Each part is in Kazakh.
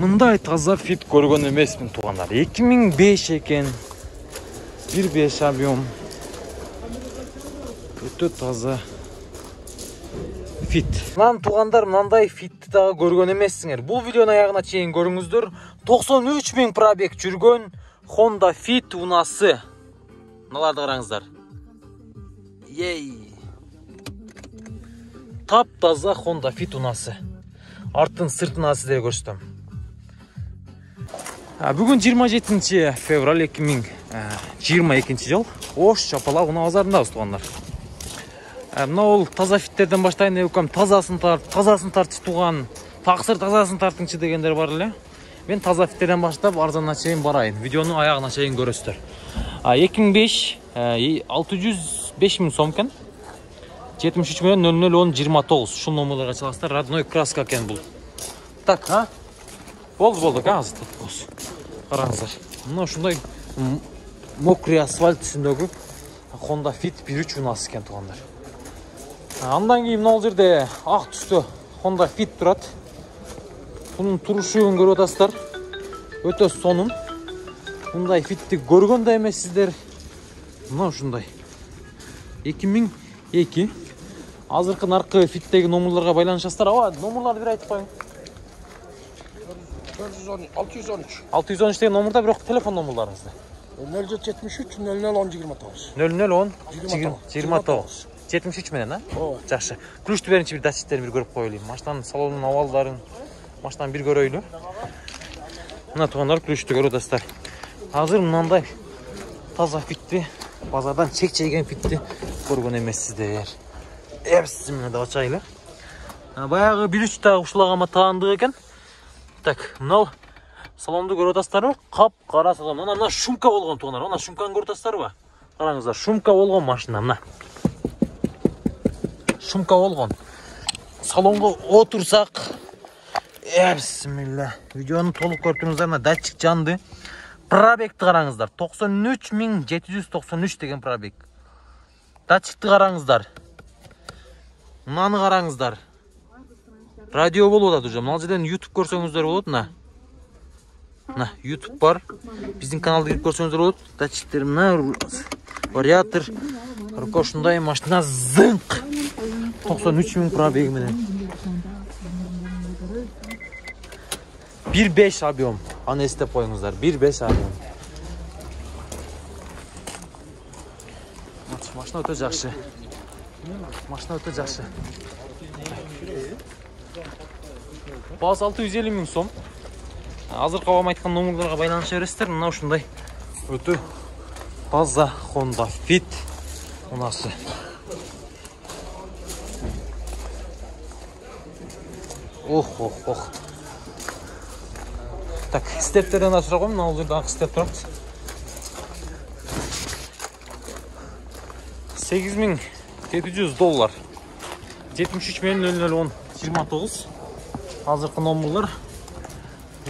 Мындай таза fit көргөн эмесмин туугандар. 2005 экен. 1.5 объем. Өтө таза fit. Мынан туугандар мындай fitти дагы көргөн эмессиңер. Бул видеонун аягына чейин көрүңүздөр. 93 000 пробег жүргөн Honda Fit унасы. Мыналарды караңыздар. Ей. Тап таза Honda Fit унасы. Арттын сыртын сиздерге көрсөтөм. Бүгүн 27 февраль 2022 жыл. Ош Чапалак унаа базарындабыз туугандар. Мына ол таза фиттерден баштайын деп өкөм. Тазасын тартчы туган, таксыр тазасын тартыңчы дегендер бар эле. Мен таза фиттерден баштап арзанына чейин барайын. Видеонун аягына чейин көрөсүздөр. 2005 605 000 сом экен. 73 00 10 29. Ушул номерлерге чаласыздар. Родной краска экен бул. Так, Болды, азыр болсун. Караңыздар. Мына ушундай мокрый асфальт үстүндөгү Honda Fit 1.3 унасы экен туугандар. Андан кийин мына жерде ак түстө Honda Fit турат. Бунун турушун көрүп атасыздар. Өтө сонун. Мындай Fitти көргөн да эмессиздер. Мына ушундай. 2002. Азыркы наркы Fit'теги номерлерге байланышасыздар. Номерларды бир айтып коюң. 613 деген номерда бирок телефон номерларыңызды. 0773 00 10 29. 00 10 29. 73 менен, Жакшы. Ключту беринчи бир датчиктерин бир көрүп коелуйм. Машинанын салонунун абалдарын машинаны бир көрөйлү. Мына туугандар ключту көрүп атасыздар. Азыр мындай таза Fitти, базардан чек чейген Fitти көргөн эмессиздер. Эпсимне да ачайлы. Баягы 1.3 дагы ушулагама таандык экен. Так, мынау салонду көрүп атасыздарбы? Кап-кара салон. Мына шумка болгон туугандар. Мына шумканы көрүп атасыздарбы? Караңыздар, шумка болгон машина мына. Шумка болгон. Салонго отурсак, бисмилла. Видеону толук көрдүңүздөр, мына датчик жанды. Пробегти караңыздар. 93 793 деген пробег. Датчикти караңыздар. Мынаны караңыздар. Радио болуп атат уже. Мына жерден YouTube көрсөңүздөр болот, мына YouTube бар. Биздин каналды кирип көрсөңүздөр болот. Датчиктер мына вариатор. Короче, ушундай машина зынк. 93 000 пробеги менен. 1.5 объем. Аны эстеп коюңуздар. 1.5 объем. Машина өтө жакшы. Баз 650 000 сом. Азыр кабам айткан номерлерге байланыша бересиздер. Мына ушундай өтө таза Honda Fit унасы. Ох. Так, стептерден да сурагам, мына жерде ак степ турат. 8700 доллар. 73 00 10 29. Азыркы номерлер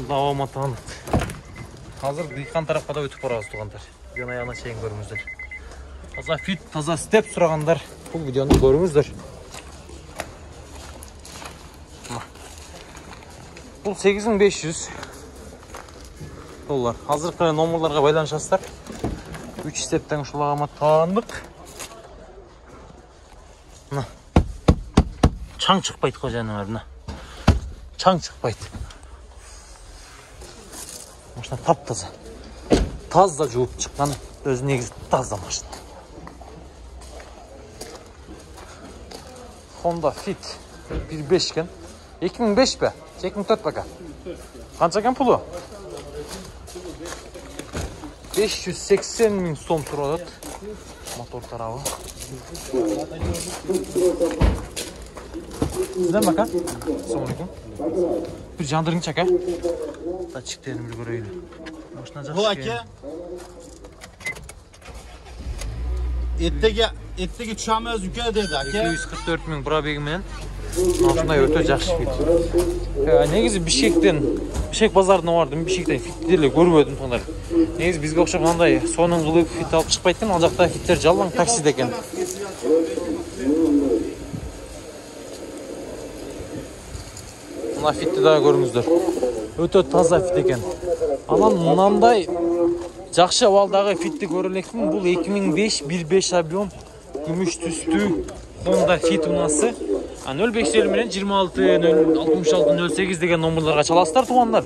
давама таанат. Азыр дыйкан тарапка да өтүп барабыз туугандар. Видеонун аягына чейин көрүңүздөр. Таза Fit, таза степ сурагандар, бул видеону көрүңүздөр. Бул 8500 доллар. Азыркы номерлерге байланышасыздар. 3 стептен ушулагама таандык. Мына чаң чыкпайт го жаныбар, мына. Чаң чыкпайт. Машина таптаза. Таза жууп чыккан, өзү негизи таза машина. Honda Fit 1.5 экен. 2005 бе? 2004 бе? Канча экен пулу? 580 000 сом турат. Мотор тарабы. Сизден бака? Assalamu alaikum. Bir jandırın çaka. Dатчиктерин bir көрөйлү. Машина жакшы. Бул аке. Эттеги түшөмөз үкө деди аке. 244 000 пробеги менен. Ушундай өтө жакшы Fit. Негизи Бишкек базарына бардым. Бишкектен Fitти эле көрбөдүм туугандар. Негизи бизге окшоп андай сонун кылып Fit алып чыкпайт экен. Ал жакта Fiттер жалаң таксиде экен. Мына Fitти дагы көрүңүздөр. Өтө таза фит екен. Анан мынандай жакшы абалдагы фитти көрө элекмин. Бул 2005 1.5 объем күмүш түстүү Honda Fit унасы. 05 менен 26 деген номерларга чаласыздар туугандар.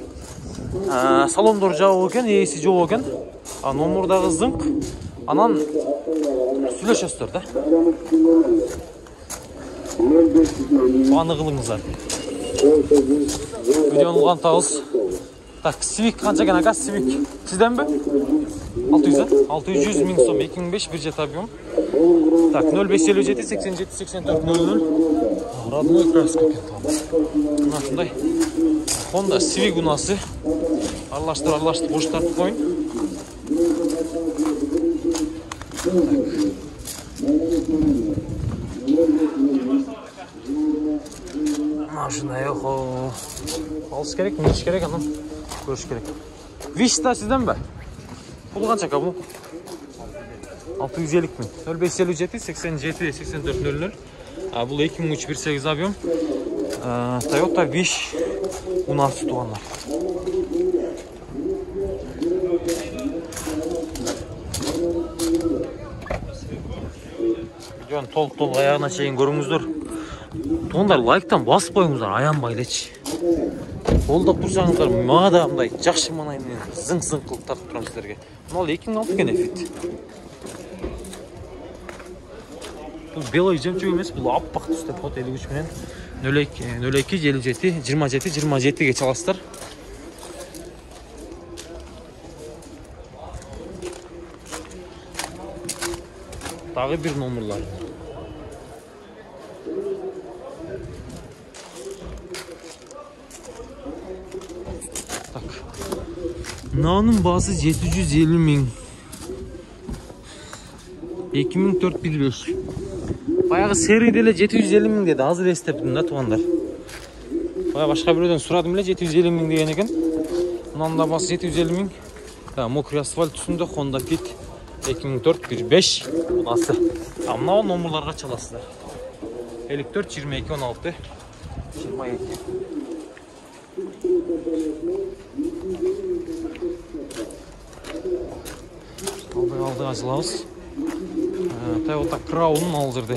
Салондор жабык экен, ээси жок экен. Номер дагы зыңк. Анан сүйлөшөсүздөр да. Баны кылыңыздар. Видеону улантабыз. Так, Civic канча экен ака? Civic сизденби? 600 миң сом, 2005 1.7 объем. Так, 0557 87 84 00. Родной краска екен. Мына шундай. Honda Civic унасы. Аралаштырып бош тартып коюн. Машина охо. Алыш керек, миш керек, анан көрүш керек. Вишта сизден бе? Бул канча ака бул? 650 миң. 0557 87 84 00. Бул 2003 1.8 объем. Toyota Wish унасы туугандар. Видеону толук аягына чейин көрүңүздөр. Туугандар, лайктан басып коюңуздар, аянбай элечи. Колдоп турсаңыздар, мага да мындай жакшы манай менен зың-зың кылып тартып турам силерге. Мына 2006 экен фит. Бул белый жемчуг эмес, бул аппак түстө фото 53 менен 02 57 27 27 ге чаласыздар. Дагы бир номерлар. Так. Мынанын баасы 750 миң. 2004 1.5. Баягы серийде эле 750 миң деди. Азыр эстептим да туугандар. Бая башка бирөөдөн сурадым эле 750 миң деген экен. Мынанын да баасы 750 миң. Мокрый асфальт түсүндө Honda Fit 2004 1.5 унасы. Мына номерларга чаласыздар. 54 22 16 22. Алдыга ачылабыз. Toyota Crown ал жерде.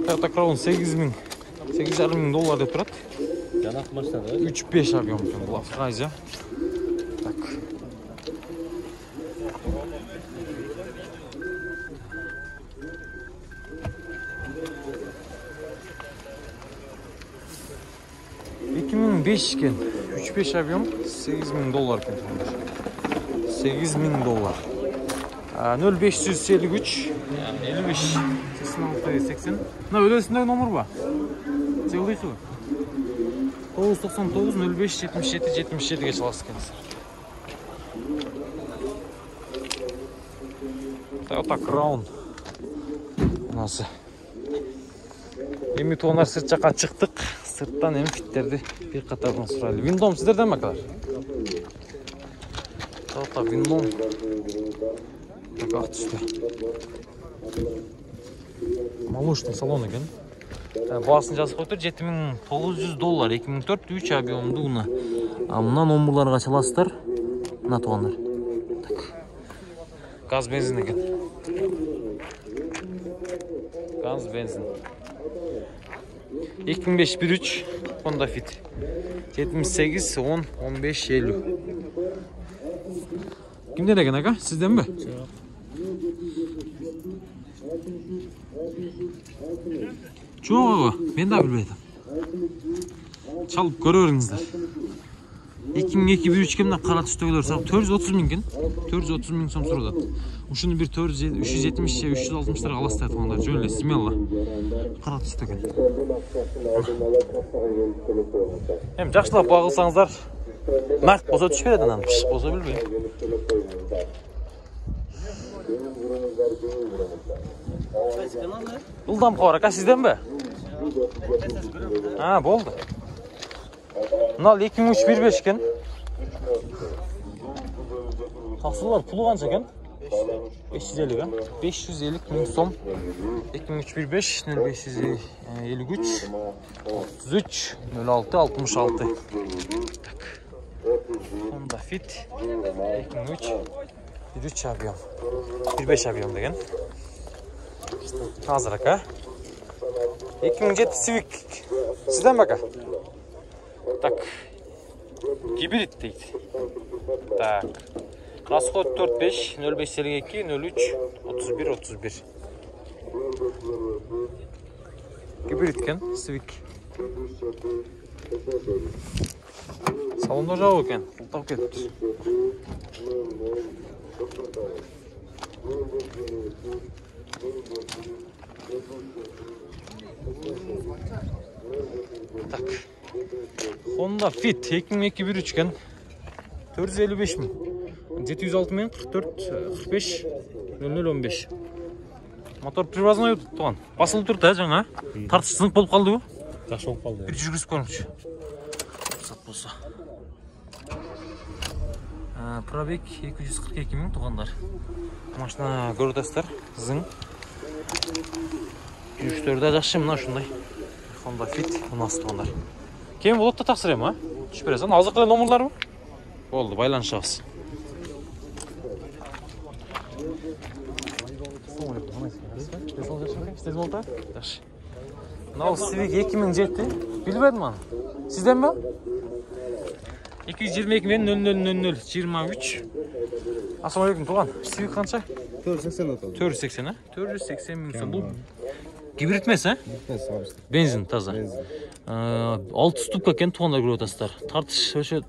Toyota Crown 8.5 миң доллар деп турат. Жанак машина да? 3.5 объем екен бул Австразия. Так. $2005 екен. 3.5 объем 8 миң доллар екен. 8 миң доллар. 0553 55 86 80. Мына өлөсүндөгү номер ба? Жылдыйкы. 999 05 77 77 ге чаласыз экенсиз. Toyota Crown. Мынасы. Эми туугандар сырт жакка чыктык. Сырттан эми фиттерди бир катардан сурайлы. Виндом сиздерден бакалар. Toyota Виндом. Так түстү. Молочный салон экен. Баасын жазып коюптур $7900 2004 3 объемдуу уна. Мына номерларга чаласыздар. Мына туугандар. Так. Газ бензин экен. Газ бензин. 2005 1.3 Honda Fit 78 10 15 50. Kimden eкен aka? Sizden mi? Çok aga, ben de bilmedim. Çalıp görüyorsunuzlar. 2002 1.3 kimden kara tüstögülөр sağıp 430 ming 430 ming so'm suradi. Ушуну бир 370 360 аласыздар туугандар. Жөн эле смело. Кара түстөгөн. Эми жакшылап багылсаңыздар, нарт болсо түшүп берет анан, пиш болсо билбейм. Ылдам кабар ака, сизденби? Болду. Мына 2003 1.5 экен. Таксылар пулу канча экен? 550 ha? 550 ming so'm. 2315 0553 33 06 66. Honda Fit 2003 13 объем. 15 объем деген. Азырақ, а? 2007 Civic. Sizden baka. Так. Гибрид дейді. Так. Расход 45 0552 03 31 31. Гибрид екен, Civic. Салонда жау екен, ұлтап кетті. Так. Honda Fit 2002 екен. 455 мың. 706 мен 44 45 0015. Мотор привозной туған. Басылып тұрды, жаңа. Тартыш сынып болып қалды ғой. Жақсы болып қалды. Bir жүргізіп көріңізші. Сат болса. Пробег 242 мың туғандар. Машина көрдіңіздер, зың. Жүріштерді жақсы мына шындай. Honda Fit ұнасы туғандар. Кейін болады да тақсырем, а? Түшіп бересің. Азықлы номерлар ма? Болды, байланышығыз. Мынау Civic 2007. Білбедім аны. Сізден ба? 222 мен 0000 23. Ассалаумалейкум туған. Civic қанша? 480 атады. 480, а? 480 мың сом. Бұл гибрид емес, а? Бензин таза. 6 ступка екен туғандар көріп отырсыздар. Тартыш өше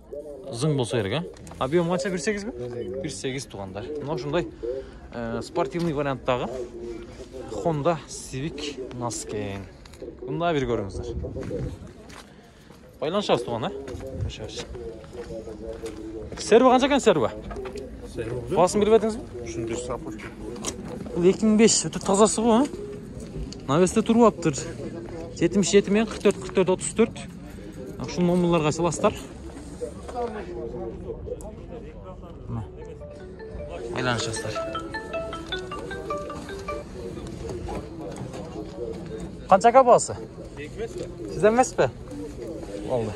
зың болса керек, а? Объем қанша 1.8 бе? 1.8 туғандар. Мынау шындай спортивный варианттағы Honda Civic наскен. Бұнда бір көріңіздер. Байланышағыз туған, а? Серві қанша екен серві? Басын біліп әдіңіз бе? 300 сапушки. Бұл 2005 өте тазасы ғой, а? Навесте тұру аптыр. 77 мен 44 34. Şu номерларға саластар. Байланышасыздар. Қаншаға басы? Сізден емес пе? Болды.